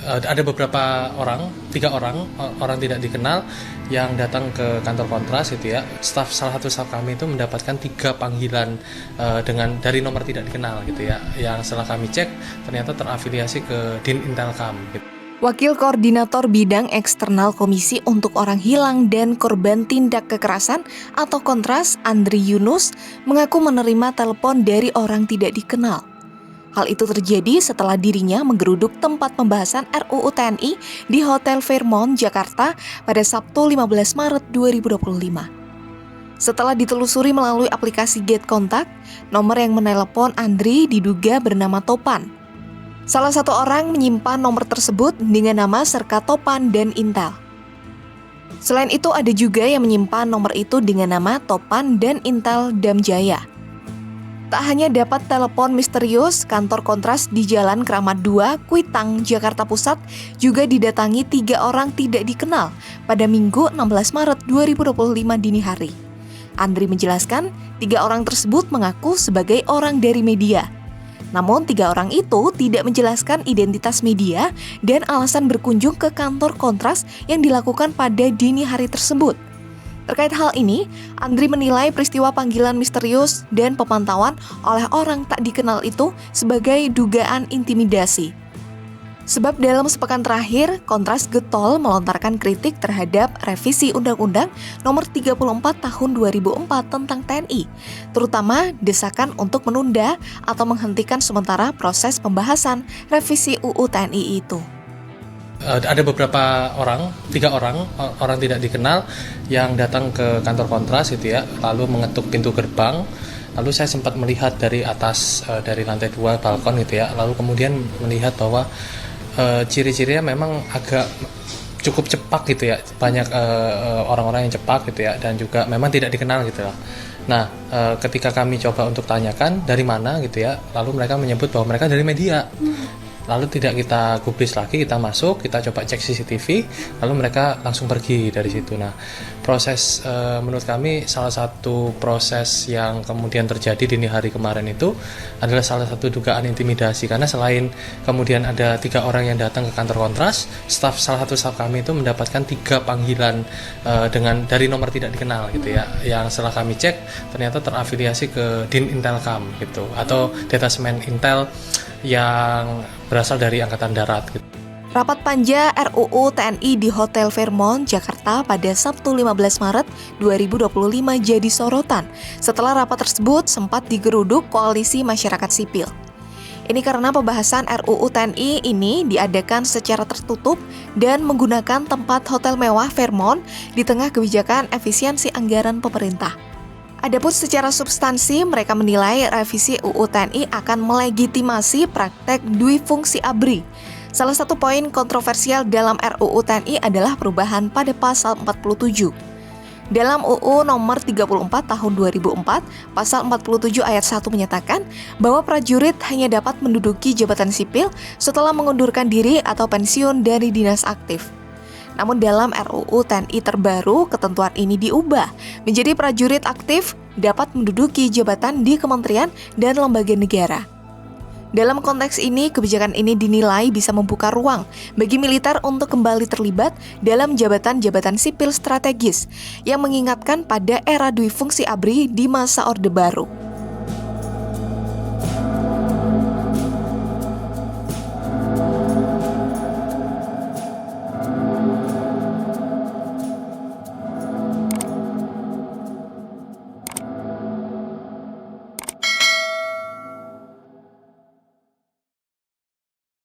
ada beberapa orang, 3 orang tidak dikenal yang datang ke kantor Kontras gitu ya. Salah satu staf kami itu mendapatkan 3 panggilan dari nomor tidak dikenal gitu ya. Yang setelah kami cek ternyata terafiliasi ke Din Intelkam gitu. Wakil Koordinator Bidang Eksternal Komisi untuk Orang Hilang dan Korban Tindak Kekerasan atau Kontras, Andri Yunus, mengaku menerima telepon dari orang tidak dikenal. Hal itu terjadi setelah dirinya menggeruduk tempat pembahasan RUU TNI di Hotel Fairmont, Jakarta pada Sabtu 15 Maret 2025. Setelah ditelusuri melalui aplikasi Get Contact, nomor yang menelepon Andri diduga bernama Topan. Salah satu orang menyimpan nomor tersebut dengan nama Serka Topan dan Intel. Selain itu ada juga yang menyimpan nomor itu dengan nama Topan dan Intel Damjaya. Tak hanya dapat telepon misterius, kantor Kontras di Jalan Keramat 2, Kuitang, Jakarta Pusat juga didatangi 3 orang tidak dikenal pada Minggu 16 Maret 2025 dini hari. Andri menjelaskan, 3 orang tersebut mengaku sebagai orang dari media. Namun 3 orang itu tidak menjelaskan identitas media dan alasan berkunjung ke kantor Kontras yang dilakukan pada dini hari tersebut. Terkait hal ini, Andri menilai peristiwa panggilan misterius dan pemantauan oleh orang tak dikenal itu sebagai dugaan intimidasi. Sebab dalam sepekan terakhir, Kontras getol melontarkan kritik terhadap revisi Undang-Undang Nomor 34 Tahun 2004 tentang TNI, terutama desakan untuk menunda atau menghentikan sementara proses pembahasan revisi UU TNI itu. Ada beberapa orang, 3 orang tidak dikenal yang datang ke kantor Kontras gitu ya, lalu mengetuk pintu gerbang. Lalu saya sempat melihat dari atas, dari lantai 2 balkon gitu ya, lalu kemudian melihat bahwa ciri-cirinya memang agak cukup cepak gitu ya, banyak orang-orang yang cepak gitu ya, dan juga memang tidak dikenal gitu lah. Nah, ketika kami coba untuk tanyakan dari mana gitu ya, lalu mereka menyebut bahwa mereka dari media. Lalu tidak kita gubris lagi, kita masuk, kita coba cek CCTV, lalu mereka langsung pergi dari situ. Nah, proses menurut kami salah satu proses yang kemudian terjadi dini hari kemarin itu adalah salah satu dugaan intimidasi, karena selain kemudian ada 3 orang yang datang ke kantor Kontras, salah satu staf kami itu mendapatkan 3 panggilan dari nomor tidak dikenal gitu ya. Yang setelah kami cek ternyata terafiliasi ke Din Intelkam gitu, atau detasemen Intel yang berasal dari Angkatan Darat gitu. Rapat panja RUU TNI di Hotel Fairmont, Jakarta pada Sabtu 15 Maret 2025 jadi sorotan setelah rapat tersebut sempat digeruduk koalisi masyarakat sipil. Ini karena pembahasan RUU TNI ini diadakan secara tertutup dan menggunakan tempat hotel mewah Fairmont di tengah kebijakan efisiensi anggaran pemerintah. Adapun secara substansi, mereka menilai revisi UU TNI akan melegitimasi praktek dui fungsi ABRI. Salah satu poin kontroversial dalam RUU TNI adalah perubahan pada pasal 47. Dalam UU nomor 34 tahun 2004, pasal 47 ayat 1 menyatakan bahwa prajurit hanya dapat menduduki jabatan sipil setelah mengundurkan diri atau pensiun dari dinas aktif. Namun dalam RUU TNI terbaru, ketentuan ini diubah menjadi prajurit aktif dapat menduduki jabatan di kementerian dan lembaga negara. Dalam konteks ini, kebijakan ini dinilai bisa membuka ruang bagi militer untuk kembali terlibat dalam jabatan-jabatan sipil strategis yang mengingatkan pada era dui fungsi ABRI di masa Orde Baru.